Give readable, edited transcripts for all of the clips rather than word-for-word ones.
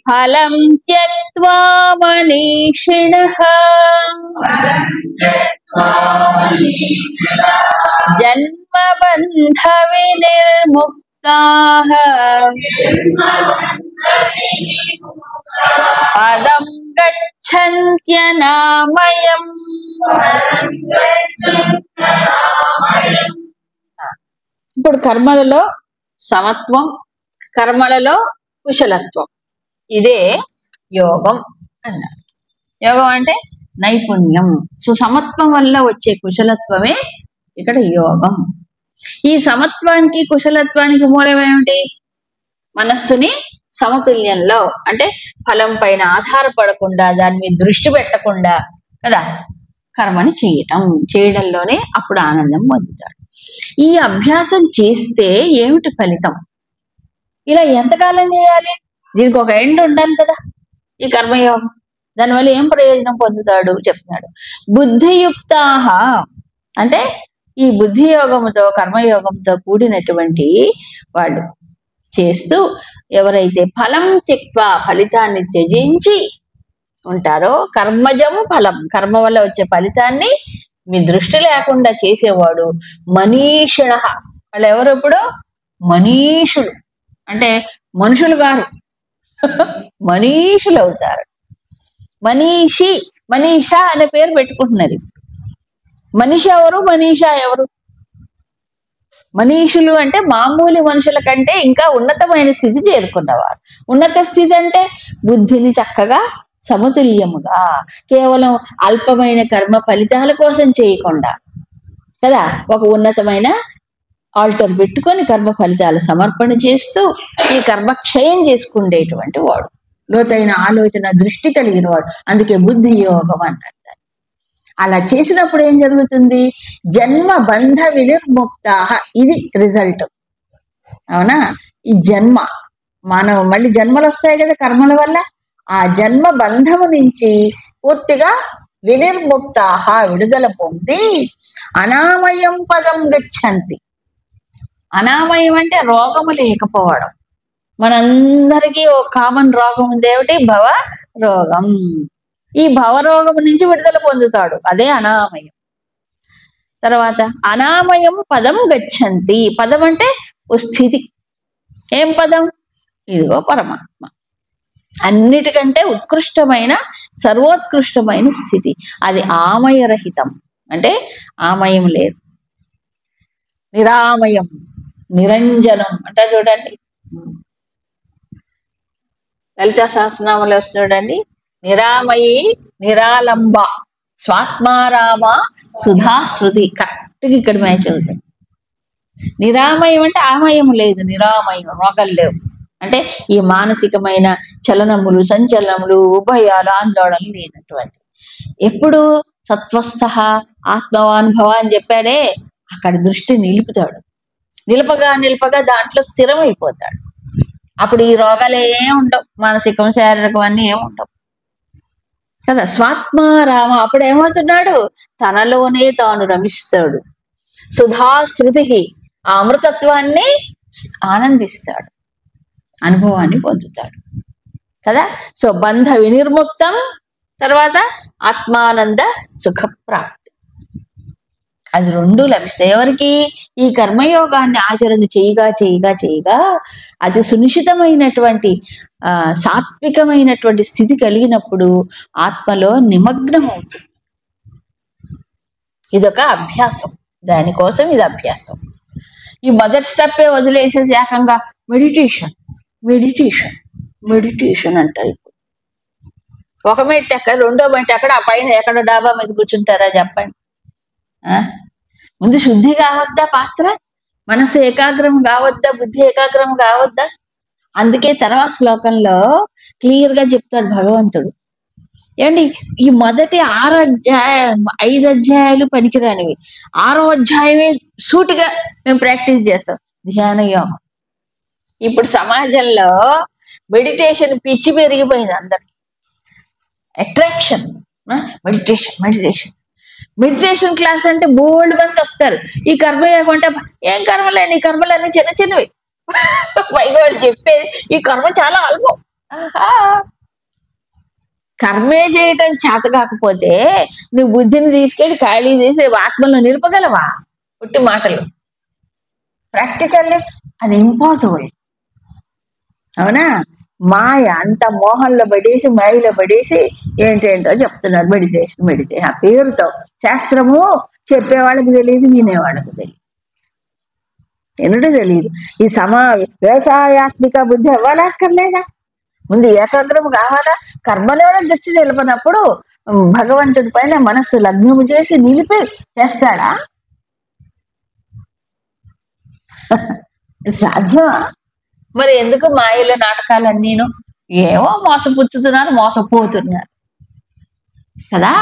ఫలం త్యక్త్వా మనీషిణః జన్మబంధ వినిర్ముక్తాః పదం గచ్చన్త్యనామయం. ఇప్పుడు కర్మలలో సమత్వం, కర్మలలో కుశలత్వం, ఇదే యోగం అన్నారు. యోగం అంటే నైపుణ్యం. సో సమత్వం వల్ల వచ్చే కుశలత్వమే ఇక్కడ యోగం. ఈ సమత్వానికి కుశలత్వానికి మూలం ఏమిటి? మనస్సుని సమతుల్యంలో, అంటే ఫలం పైన ఆధారపడకుండా, దాని మీద దృష్టి పెట్టకుండా కదా కర్మని చేయడంలోనే అప్పుడు ఆనందం పొందుతాడు. ఈ అభ్యాసం చేస్తే ఏమిటి ఫలితం? ఇలా ఎంతకాలం చేయాలి? దీనికి ఒక ఎండ్ ఉండాలి కదా ఈ కర్మయోగం. దానివల్ల ఏం ప్రయోజనం పొందుతాడు చెప్తున్నాడు. బుద్ధియుక్తాహ అంటే ఈ బుద్ధి యోగముతో కర్మయోగంతో కూడినటువంటి వాళ్ళు చేస్తూ ఎవరైతే ఫలం త్యక్త్వా ఫలితాన్ని త్యజించి ఉంటారో, కర్మజం ఫలం కర్మ వల్ల వచ్చే ఫలితాన్ని మీ దృష్టి లేకుండా చేసేవాడు మనీషిణ. వాళ్ళు ఎవరు? ఇప్పుడు మనీషులు అంటే మనుషులు గారు మనీషులు అవుతారు. మనీషి, మనీషా అనే పేరు పెట్టుకుంటున్నది. మనిషి ఎవరు? మనీషా ఎవరు? మనీషులు అంటే మామూలు మనుషుల కంటే ఇంకా ఉన్నతమైన స్థితి చేరుకున్నవారు. ఉన్నత స్థితి అంటే బుద్ధిని చక్కగా సమతుల్యముగా, కేవలం అల్పమైన కర్మ ఫలితాల కోసం చేయకుండా కదా, ఒక ఉన్నతమైన ఆల్టర్ పెట్టుకొని కర్మ ఫలితాల సమర్పణ చేస్తూ ఈ కర్మక్షయం చేసుకుండేటువంటి వాడు, లోతైన ఆలోచన దృష్టి కలిగిన వాడు. అందుకే బుద్ధి యోగం అన్నారు. అలా చేసినప్పుడు ఏం జరుగుతుంది? జన్మ బంధ వినిర్ముక్తాః. ఇది రిజల్ట్. అవునా? ఈ జన్మ మళ్ళీ జన్మలు వస్తాయి కదా కర్మల వల్ల. ఆ జన్మ బంధము నుంచి పూర్తిగా వినిర్ముక్తాః విడుదల పొంది అనామయం పదం గచ్చంతి. అనామయం అంటే రోగము లేకపోవడం. మనందరికీ ఒక కామన్ రోగం ఉంది. ఏమిటి? భవ రోగం. ఈ భవరోగం నుంచి విడుదల పొందుతాడు, అదే అనామయం. తర్వాత అనామయం పదం గచ్చంతి. పదం అంటే ఓ స్థితి. ఏం పదం? ఇదిగో పరమాత్మ. అన్నిటికంటే ఉత్కృష్టమైన సర్వోత్కృష్టమైన స్థితి అది. ఆమయరహితం అంటే ఆమయం లేదు. నిరామయం, నిరంజనం అంటే చూడండి లలితా సహస్రనామంలో వస్తుంది చూడండి. నిరామయి నిరాలంబ స్వాత్మారామ సుధాశ్రుతి. కరెక్ట్గా ఇక్కడ మ్యాచ్ అవుతుంది. నిరామయం అంటే ఆమయం లేదు, నిరామయం రోగాలు లేవు. అంటే ఈ మానసికమైన చలనములు, సంచలనములు, ఉభయాలు, ఆందోళనలు లేనటువంటి. ఎప్పుడు సత్వస్థ ఆత్మవానుభవ అని చెప్పాడే, అక్కడ దృష్టి నిలుపుతాడు. నిలపగా దాంట్లో స్థిరమైపోతాడు. అప్పుడు ఈ రోగాలు ఏం ఉండవు, మానసికం శారీరకం అన్నీ ఏం ఉండవు కదా. స్వాత్మారామ అప్పుడు ఏమవుతున్నాడు? తనలోనే తాను రమిస్తాడు. సుధాశ్రుతి ఆ అమృతత్వాన్ని ఆనందిస్తాడు, అనుభవాన్ని పొందుతాడు కదా. సో బంధ వినిర్ముక్తం, తర్వాత ఆత్మానంద సుఖప్రాప్తి. అది రెండు లభిస్తాయి ఎవరికి? ఈ కర్మయోగాన్ని ఆచరణ చేయగా అది సునిశ్చితమైనటువంటి సాత్వికమైనటువంటి స్థితి కలిగినప్పుడు ఆత్మలో నిమగ్నం అవుతుంది. ఇదొక అభ్యాసం, దానికోసం ఇది అభ్యాసం. ఈ మొదటి స్టెప్పే వదిలేసేసి ఏకంగా మెడిటేషన్ మెడిటేషన్ మెడిటేషన్ అంటారు. ఇప్పుడు ఒక మెట్టు ఎక్కడ, రెండో మెట్టు ఎక్కడ, ఆ పైన ఎక్కడ డాబా మీద కూర్చుంటారా చెప్పండి? ముందు శుద్ధి కావద్దా? పాత్ర మనసు ఏకాగ్రం కావద్దా? బుద్ధి ఏకాగ్రం కావద్దా? అందుకే తర్వాత శ్లోకంలో క్లియర్ గా చెప్తాడు భగవంతుడు. ఏమండి ఈ మొదటి 5 అధ్యాయాలు పనికిరానివి, 6వ అధ్యాయమే సూటిగా మేము ప్రాక్టీస్ చేస్తాం ధ్యాన యోగం. ఇప్పుడు సమాజంలో మెడిటేషన్ పిచ్చి పెరిగిపోయింది అందరికి. Attraction, meditation meditation meditation class అంటే బోల్డ్ మంది వస్తారు. ఈ కర్మయోగం అంటే ఏం కర్మలేని, ఈ కర్మలన్నీ చిన్న చిన్నవి. పైగా వాళ్ళు చెప్పేది ఈ కర్మ చాలా అల్పం. కర్మే చేయటం చేత కాకపోతే నువ్వు బుద్ధిని తీసుకెళ్ళి ఖాళీ చేసి ఆత్మలో నిలపగలవా? పుట్టి మాటలు ప్రాక్టికల్లీ అది ఇంపాసిబుల్. అవునా? మాయ అంత మోహంలో పడేసి మాయలో పడేసి ఏంటేంటో చెప్తున్నారు. మెడిటేషన్ ఆ పేరుతో. శాస్త్రము చెప్పేవాళ్ళకి తెలియదు, వినేవాళ్ళకి తెలియదు, తెలియదు. ఈ వ్యవసాయాత్మిక బుద్ధి అవ్వాలక్కర్లేదా? ముందు ఏకాగ్రం కావాలా? కర్మలోనే దృష్టి నిలపనప్పుడు భగవంతుడి పైన మనస్సు లగ్నము చేసి నిలిపి చేస్తాడా? సాధ్యమా? మరి ఎందుకు మాయలో నాటకాలన్నీను? ఏమో మోసపుచ్చుతున్నారు, మోసపోతున్నారు కదా.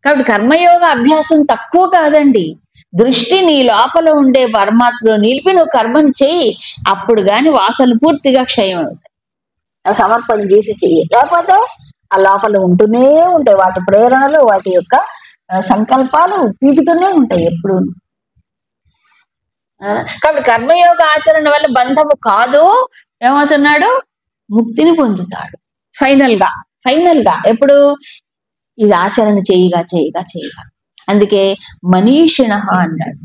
కాబట్టి కర్మయోగ అభ్యాసం తక్కువ కాదండి. దృష్టి నీ లోపల ఉండే పరమాత్మలో నిలిపి నువ్వు కర్మను చెయ్యి. అప్పుడు గాని వాసనలు పూర్తిగా క్షయం అవుతాయి. సమర్పణ చేసి చెయ్యి. లేకపోతే ఆ లోపల ఉంటూనే ఉంటాయి వాటి ప్రేరణలు, వాటి యొక్క సంకల్పాలు పీకుతూనే ఉంటాయి ఎప్పుడు. కాబట్టి కర్మయోగ ఆచరణ వల్ల బంధము కాదు, ఏమవుతున్నాడు? ముక్తిని పొందుతాడు ఫైనల్ గా. ఎప్పుడు? ఇది ఆచరణ చేయగా. అందుకే మనీషిణ అన్నాడు.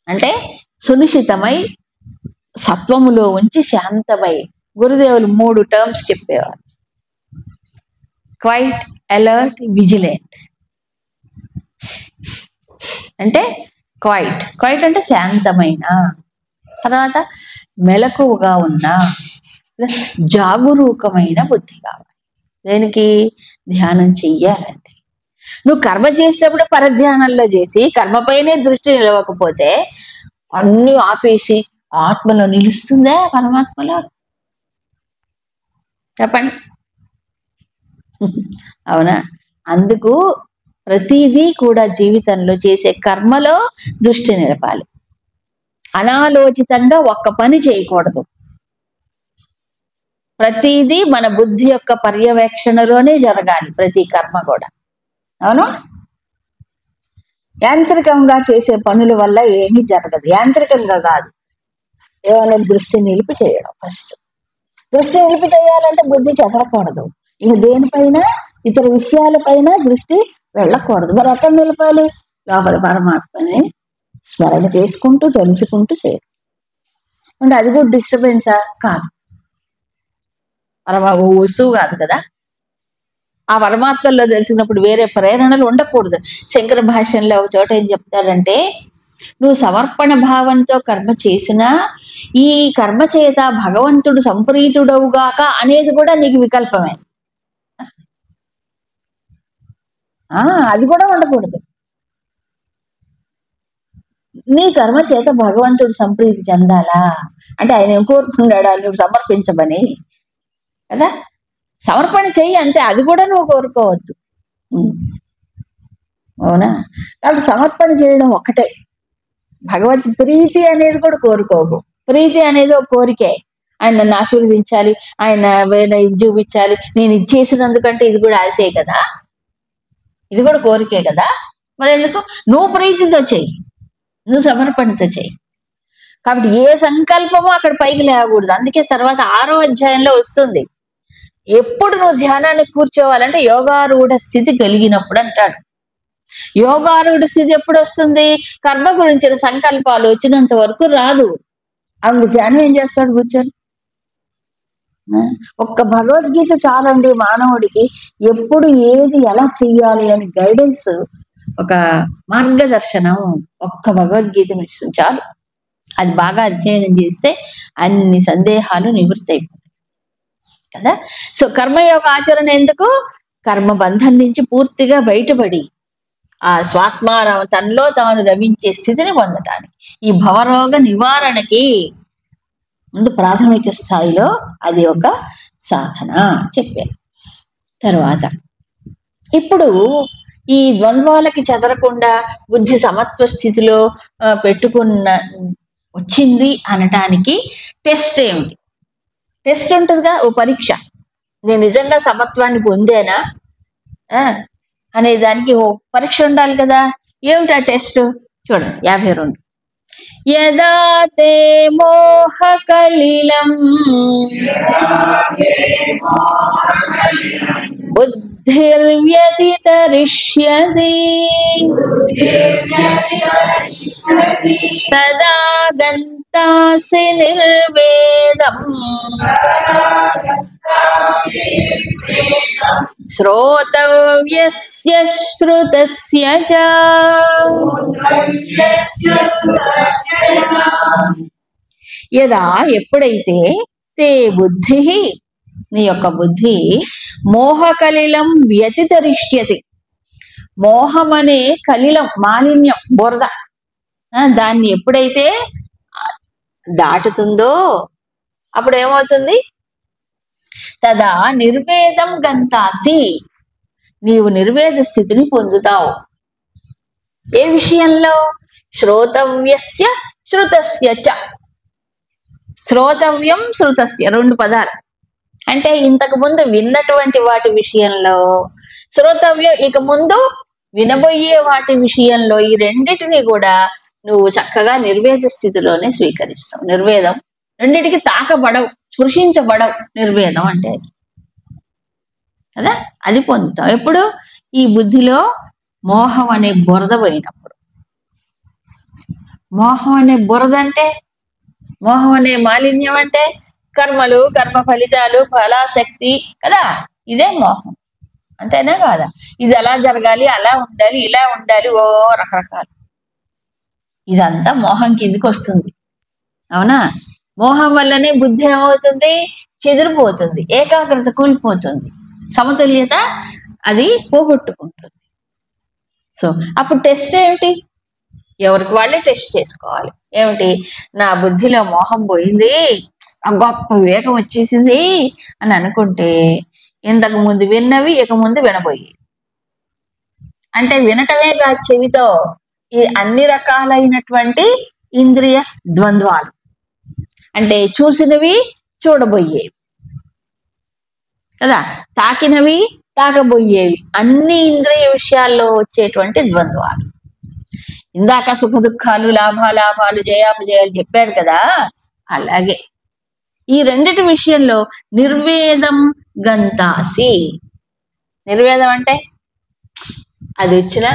అంటే సునిశ్చితమై సత్వములో ఉంచి శాంతమై. గురుదేవులు 3 టర్మ్స్ చెప్పేవారు: క్వైట్, అలర్ట్, విజిలెంట్. అంటే క్వైట్ అంటే శాంతమైన, తర్వాత మెలకువగా ఉన్న, ప్లస్ జాగరూకమైన బుద్ధి కావాలి. దేనికి? ధ్యానం చెయ్యాలంటే. నువ్వు కర్మ చేసేటప్పుడు పరధ్యానంలో చేసి కర్మపైనే దృష్టి నిలవకపోతే అన్ని ఆపేసి ఆత్మలో నిలుస్తుందా? పరమాత్మలో చెప్పండి. అవునా? అందుకు ప్రతిదీ కూడా జీవితంలో చేసే కర్మలో దృష్టి నిలపాలి. అనాలోచితంగా ఒక్క పని చేయకూడదు. ప్రతిదీ మన బుద్ధి యొక్క పర్యవేక్షణలోనే జరగాలి, ప్రతి కర్మ కూడా. అవును? యాంత్రికంగా చేసే పనుల వల్ల ఏమీ జరగదు. యాంత్రికంగా కాదు, ఏమైనా దృష్టి నిలిపి చేయడం. ఫస్ట్ దృష్టి నిలిపి చేయాలంటే బుద్ధి చెదరకూడదు. ఇక దేనిపైన, ఇతర విషయాలపైన దృష్టి వెళ్ళకూడదు. మరి ఎక్కడ నిలపాలి? లోపల పరమాత్మని స్మరణ చేసుకుంటూ తలుచుకుంటూ చేయడం. అంటే అది కూడా డిస్టర్బెన్సా? కాదు. వస్తువు కాదు కదా. ఆ పరమాత్మలో తెలిసినప్పుడు వేరే ప్రేరణలు ఉండకూడదు. శంకర భాష్యంలో ఒక చోట ఏం చెప్తారంటే, నువ్వు సమర్పణ భావంతో కర్మ చేసినా ఈ కర్మ చేత భగవంతుడు సంప్రీతుడవుగాక అనేది కూడా నీకు వికల్పమే. అది కూడా ఉండకూడదు. నీ కర్మ చేత భగవంతుడు సంప్రీతి చెందాలా అంటే ఆయన ఏం కోరుకున్నాడా? నువ్వు సమర్పించమని కదా. సమర్పణ చెయ్యి అంతే, అది కూడా నువ్వు కోరుకోవద్దు. అవునా? కాబట్టి సమర్పణ చేయడం ఒక్కటే. భగవత్ ప్రీతి అనేది కూడా కోరుకోవు. ప్రీతి అనేది ఒక కోరికే. ఆయన నన్ను ఆశీర్వదించాలి, ఆయన ఇది చూపించాలి, నేను ఇది చేసినందుకంటే ఇది కూడా ఆశే కదా, ఇది కూడా కోరికే కదా. మరి ఎందుకు? నువ్వు ప్రీతితో చెయ్యి, నువ్వు సమర్పణతో చెయ్యి. కాబట్టి ఏ సంకల్పమో అక్కడ పైకి లేకూడదు. అందుకే తర్వాత 6వ అధ్యాయంలో వస్తుంది, ఎప్పుడు నువ్వు ధ్యానాన్ని కూర్చోవాలంటే యోగారూఢ స్థితి కలిగినప్పుడు అంటాడు. యోగారూఢ స్థితి ఎప్పుడు వస్తుంది? కర్మ గురించిన సంకల్పాలు వచ్చినంత వరకు రాదు. అందుకు ధ్యానం ఏం చేస్తాడు? కూర్చొని ఒక్క భగవద్గీత చాలండి మానవుడికి ఎప్పుడు ఏది ఎలా చెయ్యాలి అని గైడెన్స్, ఒక మార్గదర్శనం ఒక్క భగవద్గీతను ఇస్తుంది చాలు. అది బాగా అధ్యయనం చేస్తే అన్ని సందేహాలు నివృత్తి అయిపోతాయి కదా. సో కర్మయోగ ఆచరణ ఎందుకు? కర్మ బంధం నుంచి పూర్తిగా బయటపడి ఆ స్వాత్మారామ తనలో తాను రమించే స్థితిని పొందటానికి, ఈ భవరోగ నివారణకి ముందు ప్రాథమిక స్థాయిలో అది ఒక సాధన చెప్పారు. తర్వాత ఇప్పుడు ఈ ద్వంద్వాలకి చెదరకుండా బుద్ధి సమత్వ స్థితిలో పెట్టుకున్న వచ్చింది అనటానికి టెస్ట్ ఏమిటి? టెస్ట్ ఉంటుందిగా, ఓ పరీక్ష. నేను నిజంగా సమత్వాన్ని పొందేనా అనే దానికి ఓ పరీక్ష ఉండాలి కదా. ఏమిటా టెస్ట్ చూడండి 52. యదా తే మోహ కలిలం బుద్ధిర్వ్యతితరిష్యతి తదా గంతాసి నిర్వేదం శ్రోతవ్యస్య శ్రుతస్య చ. యదా ఎప్పుడైతే తే బుద్ధి నీ యొక్క బుద్ధి మోహకలిలం వ్యతితరిష్యతి, మోహం అనే కలిలం మాలిన్యం బురద దాన్ని ఎప్పుడైతే దాటుతుందో అప్పుడు ఏమవుతుంది, తదా నిర్వేదం గంతాసి, నీవు నిర్వేద స్థితిని పొందుతావు. ఏ విషయంలో? శ్రోతవ్యస్య శ్రుతస్య చ. శ్రోతవ్యం శ్రుతస్య 2 పదాలు. అంటే ఇంతకు ముందు విన్నటువంటి వాటి విషయంలో, శ్రోతవ్యం ఇక ముందు వినబోయే వాటి విషయంలో, ఈ రెండిటిని కూడా నువ్వు చక్కగా నిర్వేద స్థితిలోనే స్వీకరిస్తావు. నిర్వేదం రెండిటికి తాకబడవు, స్పృశించబడవు. నిర్వేదం అంటే కదా, అది పొందుతావు ఎప్పుడు? ఈ బుద్ధిలో మోహం అనే బురద పోయినప్పుడు. మోహం అనే బురద అంటే, మోహం అనే మాలిన్యం అంటే కర్మలు, కర్మ ఫలితాలు, ఫలాశక్తి కదా, ఇదే మోహం. అంతేనా కాదా? ఇది అలా జరగాలి, అలా ఉండాలి, ఇలా ఉండాలి, ఓ రకరకాలు. ఇదంతా మోహం కిందికి వస్తుంది. అవునా? మోహం వల్లనే బుద్ధి ఏమవుతుంది? చెదిరిపోతుంది, ఏకాగ్రత కూలిపోతుంది, సమతుల్యత అది పోగొట్టుకుంటుంది. సో అప్పుడు టెస్ట్ ఏమిటి? ఎవరికి వాళ్ళే టెస్ట్ చేసుకోవాలి. ఏమిటి? నా బుద్ధిలో మోహం పోయింది, గొప్ప వివేకం వచ్చేసింది అని అనుకుంటే, ఇంతకు ముందు విన్నవి ఇక ముందు వినబోయి, అంటే వినటమే కాదు, చెవితో ఈ అన్ని రకాలైనటువంటి ఇంద్రియ ద్వంద్వాలు, అంటే చూసినవి చూడబోయేవి కదా, తాకినవి తాకబోయేవి, అన్ని ఇంద్రియ విషయాల్లో వచ్చేటువంటి ద్వంద్వాలు. ఇందాక సుఖ దుఃఖాలు, లాభాలాభాలు, జయాపజయాలు చెప్పారు కదా, అలాగే ఈ రెండిటి విషయంలో నిర్వేదం గంతాసి. నిర్వేదం అంటే అది వచ్చినా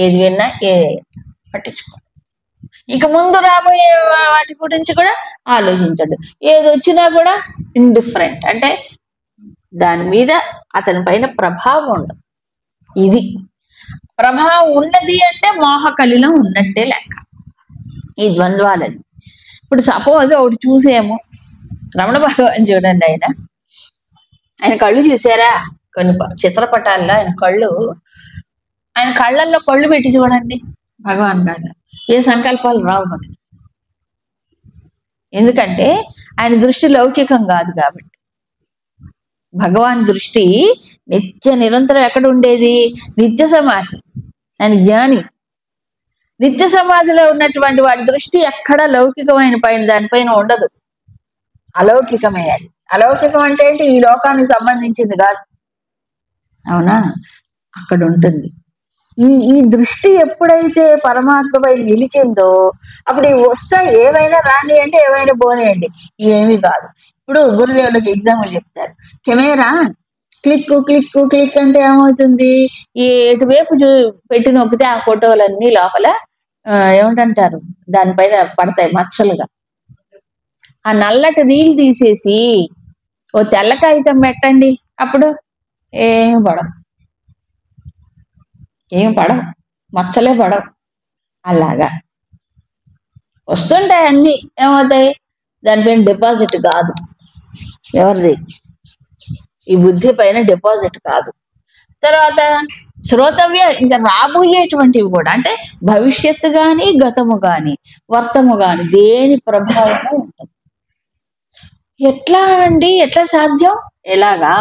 ఏది విన్నా పట్టించుకో, ఇక ముందు రాబోయే వాటి గురించి కూడా ఆలోచించండు. ఏది వచ్చినా కూడా ఇండిఫరెంట్, అంటే దాని మీద అతని పైన ప్రభావం ఉండదు. ఇది ప్రభావం ఉన్నది అంటే మోహకలిలం ఉన్నట్టే లెక్క. ఈ ద్వంద్వాలని ఇప్పుడు సపోజ్ ఒకటి చూసేమో, రమణ భగవాన్ చూడండి, ఆయన కళ్ళు చూసారా? కొన్ని చిత్రపటాల్లో ఆయన కళ్ళల్లో కళ్ళు పెట్టి చూడండి భగవాన్ కళ్ళ, ఏ సంకల్పాలు రావు మనకి. ఎందుకంటే ఆయన దృష్టి లౌకికం కాదు కాబట్టి. భగవాన్ దృష్టి నిత్య నిరంతరం ఎక్కడ ఉండేది? నిత్య సమాధి. ఆయన జ్ఞాని. నిత్య సమాధిలో ఉన్నటువంటి వాడి దృష్టి ఎక్కడ లౌకికమైన పైన దానిపైన ఉండదు, అలౌకికమే. అది అలౌకికం అంటే ఏంటి? ఈ లోకానికి సంబంధించింది కాదు. అవునా? అక్కడ ఉంటుంది. ఈ దృష్టి ఎప్పుడైతే పరమాత్మపై నిలిచిందో అప్పుడు ఈ వస్తాయి, ఏవైనా రాని అంటే ఏవైనా పోనేయండి, ఏమీ కాదు. ఇప్పుడు గురుదేవులకి ఎగ్జాంపుల్ చెప్తారు. కెమెరా క్లిక్ క్లిక్ క్లిక్ అంటే ఏమవుతుంది? ఈ ఎటువైపు పెట్టి నొక్కితే ఆ ఫోటోలన్నీ లోపల ఏమిటంటారు, దానిపైన పడతాయి మచ్చలుగా. ఆ నల్లటి నీళ్ళు తీసేసి ఓ తెల్ల కాగితం పెట్టండి, అప్పుడు ఏమి పడవు, మచ్చలే పడవు. అలాగా వస్తుంటాయి అన్ని, ఏమవుతాయి? దానిపైన డిపాజిట్ కాదు. ఎవరిది? ఈ బుద్ధి పైన డిపాజిట్ కాదు. తర్వాత శ్రోతవ్య, ఇంకా రాబోయేటువంటివి కూడా, అంటే భవిష్యత్తు గాని, గతము గాని, వర్తము గాని, దేని ప్రభావము ఉంటుంది. ఎట్లా అండి? ఎట్లా సాధ్యం? ఎలాగా?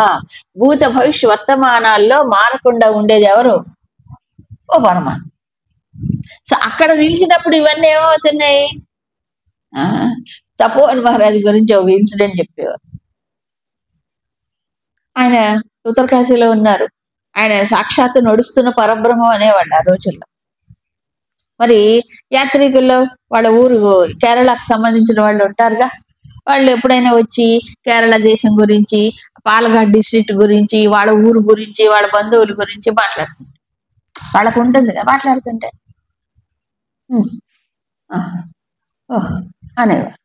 భూత భవిష్య వర్తమానాల్లో మారకుండా ఉండేది ఎవరు? ఓ పరమాత్మ. సో అక్కడ నిలిచినప్పుడు ఇవన్నీ ఏమవుతున్నాయి? తపోవన్ మహారాజ్ గురించి ఒక ఇన్సిడెంట్ చెప్పేవారు. ఆయన ఉత్తరకాశీలో ఉన్నారు. ఆయన సాక్షాత్తు నడుస్తున్న పరబ్రహ్మం అనేవాళ్ళు ఆ రోజుల్లో. మరి యాత్రికుల్లో వాళ్ళ ఊరు కేరళకు సంబంధించిన వాళ్ళు ఉంటారుగా, వాళ్ళు ఎప్పుడైనా వచ్చి కేరళ దేశం గురించి, పాలఘాట్ డిస్ట్రిక్ట్ గురించి, వాళ్ళ ఊరు గురించి, వాళ్ళ బంధువుల గురించి మాట్లాడుతుంటారు. వాళ్ళకు ఉంటుంది కదా మాట్లాడుతుంటే "ఉమ్, ఆ, ఓహ్" అనేవారు.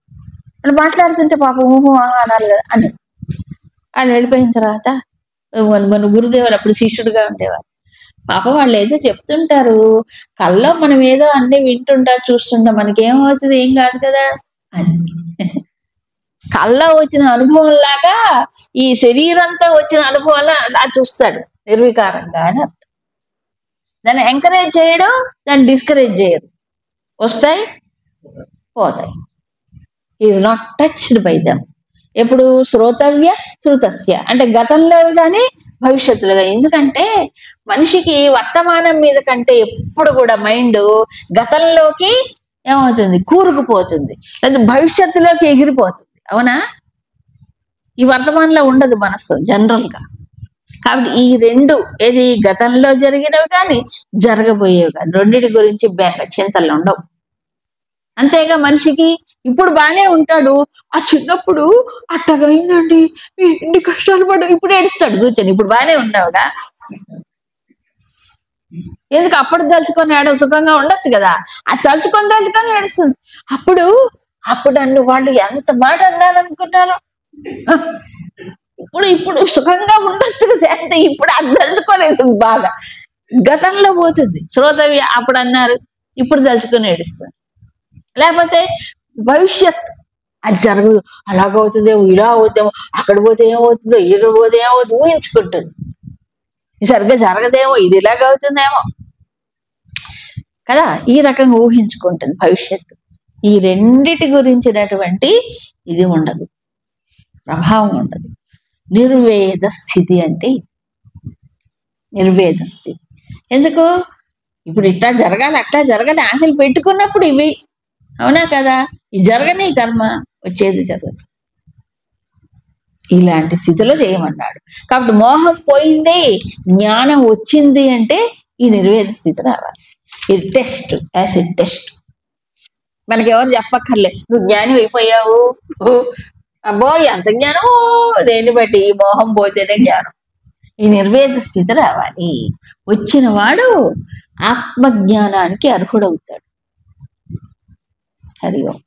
వాళ్ళు మాట్లాడుతుంటే పాపం ఊహు ఆహా అనాలి కదా అని వాళ్ళు వెళ్ళిపోయిన తర్వాత మన గురుదేవులు అప్పుడు శిష్యుడిగా ఉండేవారు. పాపం వాళ్ళు ఏదో చెప్తుంటారు, కల్లో మనం ఏదో అన్ని వింటుంటా చూస్తుంటాం, మనకేమవుతుంది ఏం కాదు కదా అని. కల్లో వచ్చిన అనుభవం లాగా ఈ శరీరంతో వచ్చిన అనుభవం అలా చూస్తాడు నిర్వికారంగా అని అర్థం. దాన్ని ఎంకరేజ్ చేయడం, దాన్ని డిస్కరేజ్ చేయడం, వస్తాయి పోతాయి. Is not touched by them. ఎప్పుడు శ్రోతవ్య శృతస్య అంటే గతంలో కానీ భవిష్యత్తులో కానీ. ఎందుకంటే మనిషికి వర్తమానం మీద కంటే ఎప్పుడు కూడా మైండ్ గతంలోకి ఏమవుతుంది కూరుకుపోతుంది, లేదా భవిష్యత్తులోకి ఎగిరిపోతుంది. అవునా? ఈ వర్తమానంలో ఉండదు మనస్సు జనరల్ గా. కాబట్టి ఈ రెండు, ఏది గతంలో జరిగినవి కానీ జరగబోయేవి కానీ, రెండింటి గురించి చింతలు ఉండవు. అంతేగా మనిషికి ఇప్పుడు బాగానే ఉంటాడు, ఆ చిన్నప్పుడు అట్టగైందండి ఎన్ని కష్టాలు పడ్డా ఇప్పుడు ఏడుస్తాడు కూర్చొని. ఇప్పుడు బాగానే ఉన్నావుగా, ఎందుకు అప్పుడు తలుచుకొని ఏడవ సుఖంగా ఉండొచ్చు కదా. అది తలుచుకొని ఏడుస్తుంది. అప్పుడు నన్ను వాళ్ళు ఎంత మాట అన్నారనుకున్నాను, ఇప్పుడు సుఖంగా ఉండొచ్చు శాంతి, ఇప్పుడు అది తలుచుకోలేదు బాగా. గతంలో పోతుంది శ్రోతవ్య, అప్పుడు అన్నారు ఇప్పుడు తలుచుకొని ఏడుస్తుంది. లేకపోతే భవిష్యత్, అది జరగదు, అలాగవుతుందేమో, ఇలా అవుతామో, అక్కడ పోతే ఏమవుతుందో, ఇక్కడ పోతే ఏమవుతుందో ఊహించుకుంటుంది. సరిగ్గా జరగదేమో, ఇది ఇలాగవుతుందేమో కదా, ఈ రకంగా ఊహించుకుంటుంది భవిష్యత్తు. ఈ రెండిటి గురించినటువంటి ఇది ఉండదు, ప్రభావం ఉండదు. నిర్వేద స్థితి అంటే నిర్వేద స్థితి. ఎందుకు? ఇప్పుడు ఇట్లా జరగాలి అట్లా జరగాలి ఆశలు పెట్టుకున్నప్పుడు ఇవి, అవునా కదా, ఈ జరగని కర్మ వచ్చేది జరగదు. ఇలాంటి స్థితిలో చేయమన్నాడు. కాబట్టి మోహం పోయింది, జ్ఞానం వచ్చింది అంటే ఈ నిర్వేద స్థితి రావాలి. ఇది టెస్ట్, యాసిడ్ టెస్ట్. మనకి ఎవరు చెప్పక్కర్లే నువ్వు జ్ఞానం అయిపోయావు, అబ్బో ఎంత జ్ఞానం, దేన్ని బట్టి మోహం పోతేనే జ్ఞానం. ఈ నిర్వేద స్థితి రావాలి. వచ్చిన వాడు ఆత్మజ్ఞానానికి అర్హుడవుతాడు. హరి ఓం.